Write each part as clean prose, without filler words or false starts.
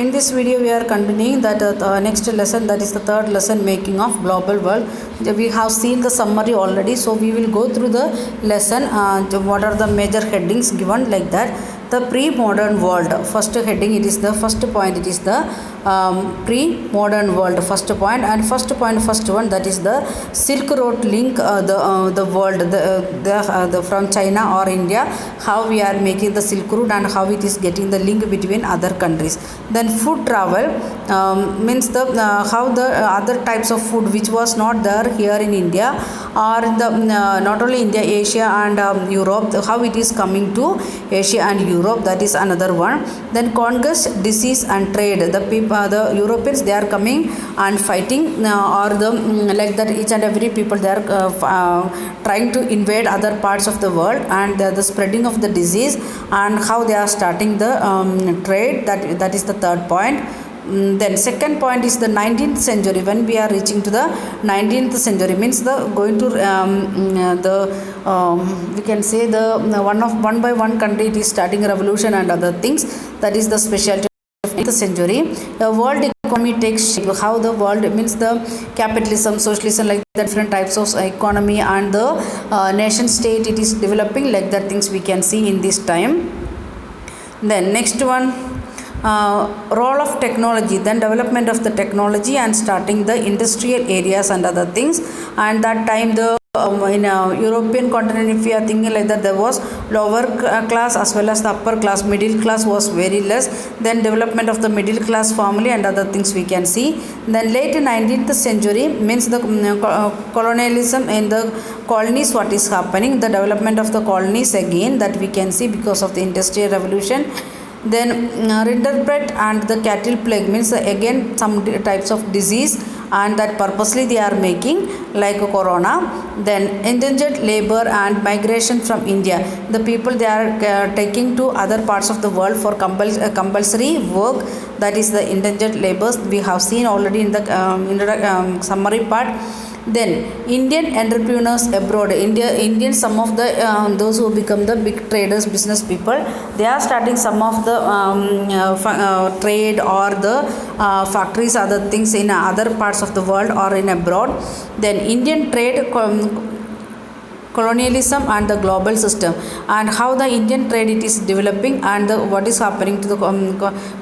In this video, we are continuing that the next lesson, that is the third lesson, making of global world. We have seen the summary already, so we will go through the lesson. What are the major headings given like that? The pre-modern world. First heading, it is the first point. It is the pre-modern world. First point, and first point, first one, that is the Silk Road link. The world, the from China or India, how we are making the Silk Road and how it is getting the link between other countries. Then food travel means the how the other types of food which was not there here in India or the not only India, Asia and Europe, how it is coming to Asia and Europe, that is another one. Then conquest, disease and trade. The people, the Europeans, they are coming and fighting or the like that, each and every people they are trying to invade other parts of the world, and the spreading of the disease and how they are starting the trade. That is the third point. Then second point is the 19th century. When we are reaching to the 19th century means the going to we can say the one by one country it is starting a revolution and other things. That is the specialty of 19th century. The world economy takes shape. How the world means the capitalism, socialism, like the different types of economy and the nation state it is developing, like that things we can see in this time. Then next one, role of technology, then development of the technology and starting the industrial areas and other things. And that time the in European continent, if we are thinking like that, there was lower class as well as the upper class. Middle class was very less. Then development of the middle class family and other things we can see. Then late 19th century means the colonialism in the colonies, what is happening, the development of the colonies again, that we can see because of the industrial revolution. Then Rinderbrand and the cattle plague means again some types of disease, and that purposely they are making like a corona. Then indentured labor and migration from India. The people they are taking to other parts of the world for compulsory work. That is the indentured labors. We have seen already in the summary part. Then Indian entrepreneurs abroad. Indian some of the those who become the big traders, business people, they are starting some of the trade or the factories, other things in other parts of the world or in abroad. Then Indian trade, colonialism and the global system, and how the Indian trade it is developing, and what is happening to the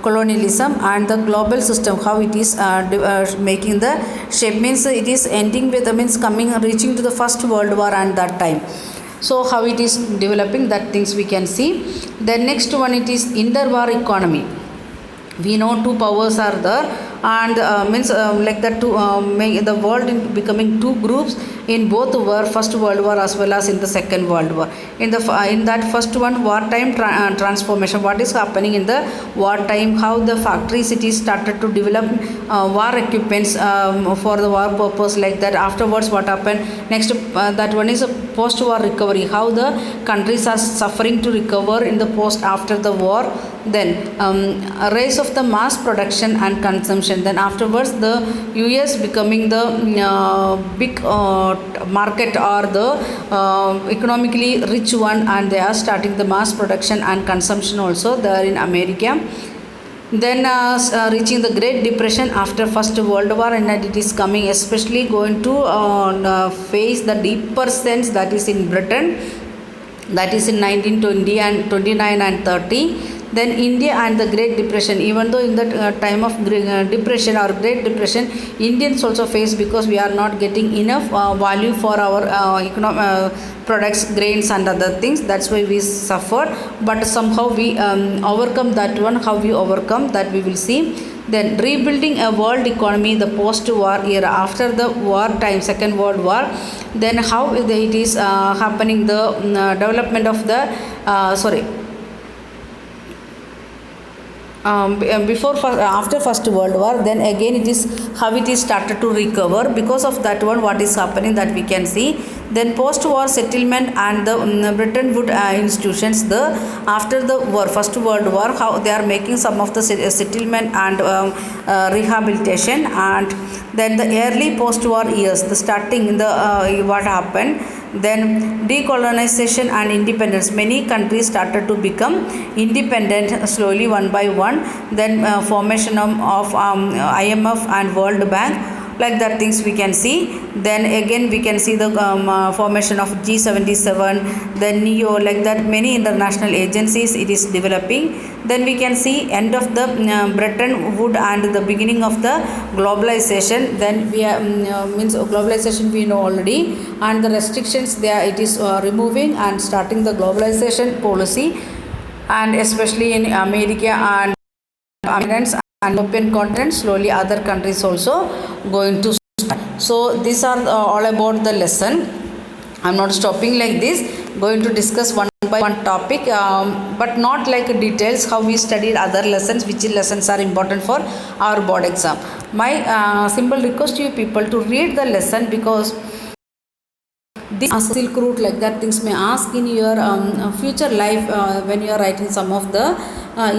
colonialism and the global system, how it is making the shape, means it is ending with means coming reaching to the first world war and that time. So how it is developing, that things we can see. Then next one, it is interwar economy. We know two powers are there, and means like that to make the world becoming two groups in both war, first world war as well as in the second world war. In that first one, wartime transformation, what is happening in the wartime, how the factory cities started to develop war equipments for the war purpose, like that. Afterwards what happened next, that one is a post war recovery, how the countries are suffering to recover in the post after the war. Then rise of the mass production and consumption. Then afterwards the US becoming the big market or the economically rich one, and they are starting the mass production and consumption also there in America. Then reaching the Great Depression after First World War, and it is coming especially going to face the deeper sense, that is in Britain, that is in 1920 and 29 and 30. Then India and the Great Depression, even though in the time of depression or Great Depression, Indians also face, because we are not getting enough value for our products, grains and other things. That's why we suffered, but somehow we overcome that one. How we overcome that we will see. Then rebuilding a world economy, the post-war era, after the war time, Second World War. Then how it is happening, the development of the after First World War. Then again it is how it is started to recover. Because of that one, what is happening, that we can see. Then post-war settlement and the Bretton Woods institutions. The after the war, First World War, how they are making some of the settlement and rehabilitation. And then the early post-war years, the starting in the what happened, Then decolonization and independence. Many countries started to become independent slowly one by one. Then formation of IMF and World Bank, like that things we can see. Then again we can see the formation of G77, then NEO, like that many international agencies it is developing. Then we can see end of the Bretton Woods and the beginning of the globalization. Then we are, means globalization we know already, and the restrictions there it is removing and starting the globalization policy, and especially in America and and European continent, slowly other countries also going to start. So these are all about the lesson. I'm not stopping like this, going to discuss one by one topic, but not like details how we studied other lessons, which lessons are important for our board exam. My simple request to you people to read the lesson, because this silk route, like that things may ask in your future life when you are writing some of the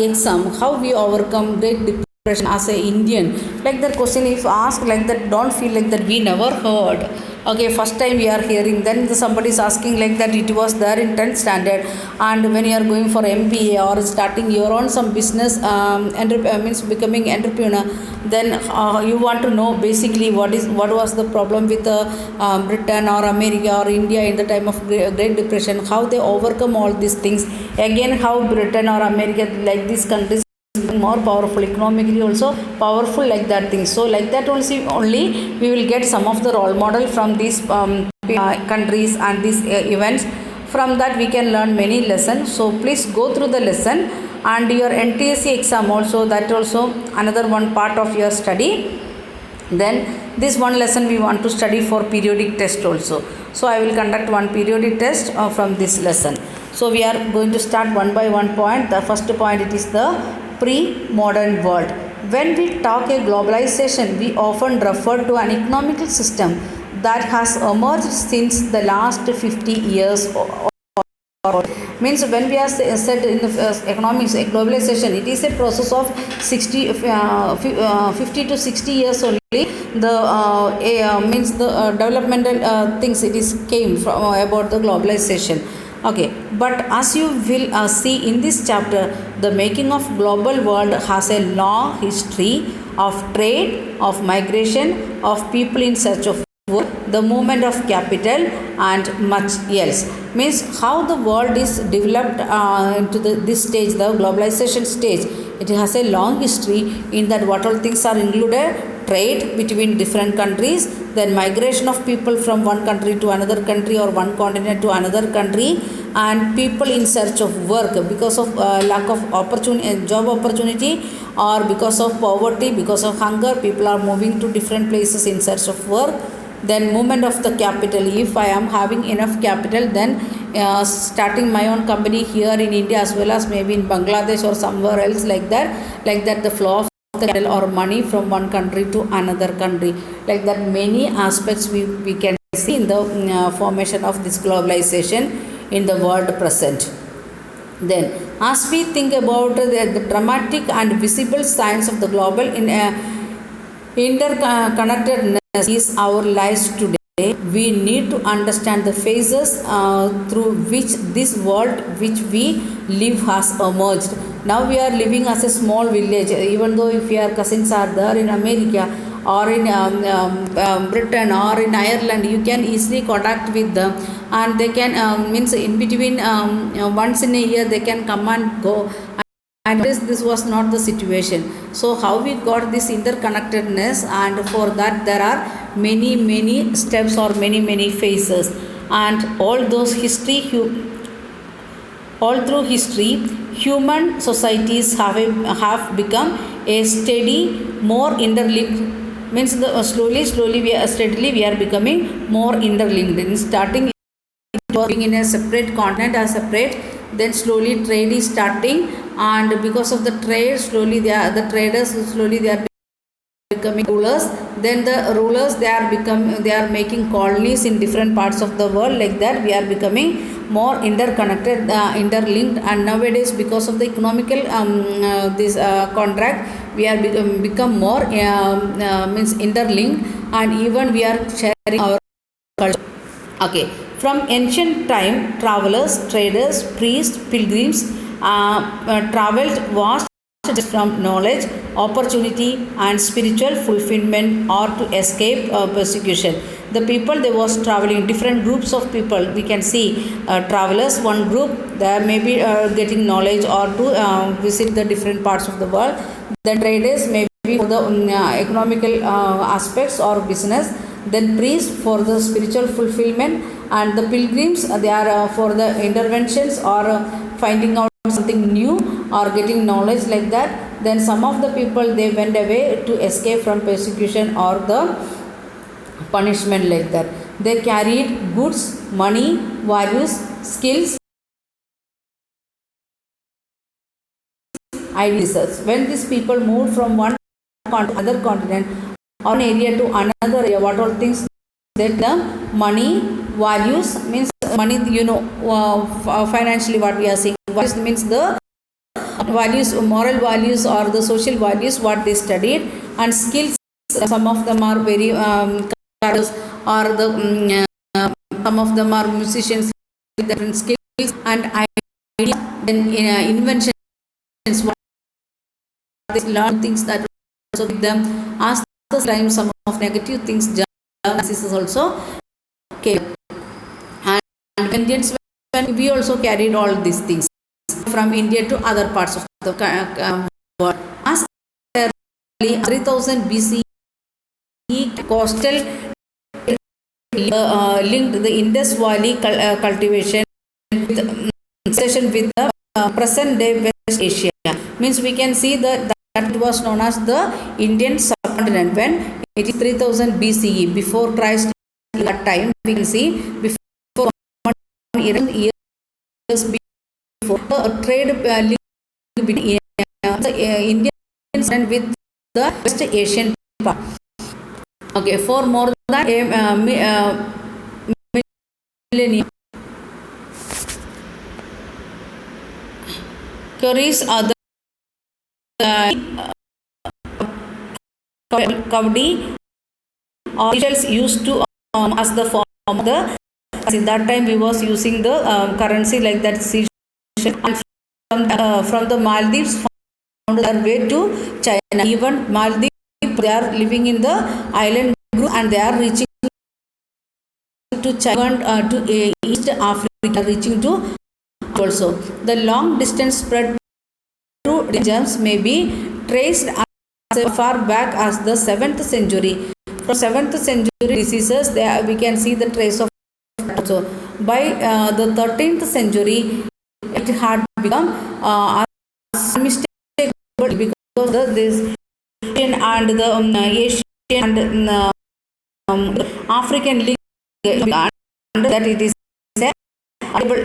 exam, how we overcome great depression as a Indian, like that question if asked like that, don't feel like that we never heard. Okay, first time we are hearing, then somebody is asking like that it was there in 10th standard, and when you are going for MBA or starting your own some business, means becoming entrepreneur, then you want to know basically what was the problem with Britain or America or India in the time of Great Depression, how they overcome all these things. Again, how Britain or America, like these countries, more powerful economically also powerful, like that thing. So like that only we will get some of the role model from these countries and these events. From that we can learn many lessons. So please go through the lesson, and your NTSC exam also, that also another one part of your study. Then this one lesson we want to study for periodic test also. So I will conduct one periodic test from this lesson. So we are going to start one by one point. The first point, it is the pre-modern world. When we talk a globalization, we often refer to an economical system that has emerged since the last 50 years. Means when we are said in the economics globalization, it is a process of 50 to 60 years only. The means the developmental things it is came from about the globalization. Okay, but as you will see in this chapter, the making of global world has a long history of trade, of migration, of people in search of work, the movement of capital, and much else. Means how the world is developed into this stage, the globalization stage. It has a long history in that what all things are included: trade between different countries, then migration of people from one country to another country or one continent to another country, and people in search of work because of lack of opportunity, job opportunity, or because of poverty, because of hunger, people are moving to different places in search of work. Then movement of the capital. If I am having enough capital, then starting my own company here in India as well as maybe in Bangladesh or somewhere else, like that the flow of capital or money from one country to another country, like that many aspects we can see in the formation of this globalization in the world present. Then as we think about the dramatic and visible signs of the global interconnectedness is our lives today, we need to understand the phases through which this world which we live has emerged. Now we are living as a small village, even though if your cousins are there in America or in Britain or in Ireland, you can easily contact with them, and they can means in between once in a year they can come and go. And this was not the situation. So how we got this interconnectedness, and for that there are many steps or many phases, and all those all through history, human societies have become a steady, more interlinked. Means the slowly steadily we are becoming more interlinked. In starting being in a separate continent as separate, then slowly trade is starting, and because of the trade, slowly they are becoming rulers. Then the rulers they are making colonies in different parts of the world, like that we are becoming more interconnected, interlinked. And nowadays, because of the economical this contract, we are become more means interlinked, and even we are sharing our culture. Okay, From ancient time, travelers, traders, priests, pilgrims traveled vast from knowledge, opportunity, and spiritual fulfillment or to escape persecution. The people they was traveling, different groups of people. We can see travelers, one group, they may be getting knowledge or to visit the different parts of the world. Then traders may be for the economical aspects or business. Then priests for the spiritual fulfillment, and the pilgrims they are for the interventions or finding out something new or getting knowledge like that. Then some of the people they went away to escape from persecution or the punishment like that. They carried goods, money, values, skills, ideas. When these people moved from one continent to other continent or an area to another area, what all things that the money, values means money, you know, financially what we are saying. Values means the values, moral values or the social values what they studied, and skills. Some of them are very or the some of them are musicians with different skills and ideas. Then inventions, what they learn things that also give them as the time some of negative things. This is also came. And Indians, when we also carried all these things from India to other parts of the world. As early 3000 BC, coastal linked the Indus Valley cultivation with the present day West Asia. Means we can see that it was known as the Indian subcontinent when it is 3000 BCE, before Christ. At that time we can see before years before trade link between the Indians and with the West Asian part. Okay, for more than a millennium. Curries are the Kavdi officials used to as the form of the. In that time we was using the currency like that. And from the Maldives found their way to China. Even Maldives, they are living in the island group and they are reaching to China, to East Africa, reaching to also. The long distance spread through regions may be traced as far back as the 7th century. From 7th century diseases, there we can see the trace of also. By the 13th century, it had become unmistakable because this Asian and the Asian and African link, and that it is a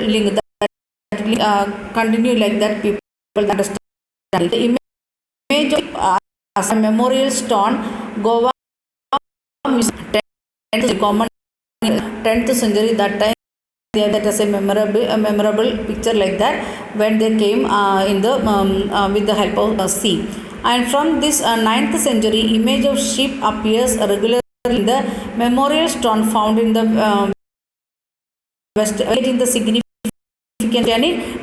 link that continue like that. People understand the image of as a memorial stone. Goa is 10th common 10th century. That time that as a memorable picture like that when they came in the with the help of sea. And from this 9th century, image of ship appears regularly in the memorial stone found in the west, in the significant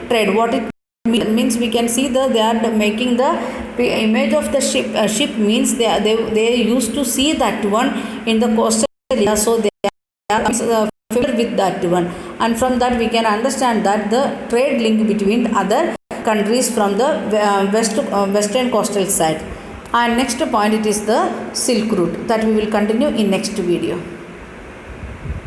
trade. What it means, we can see that they are making the image of the ship. Ship means they used to see that one in the coastal area, so they are familiar with that one, and from that we can understand that the trade link between other countries from the western coastal side. And next point, it is the Silk Route that we will continue in next video.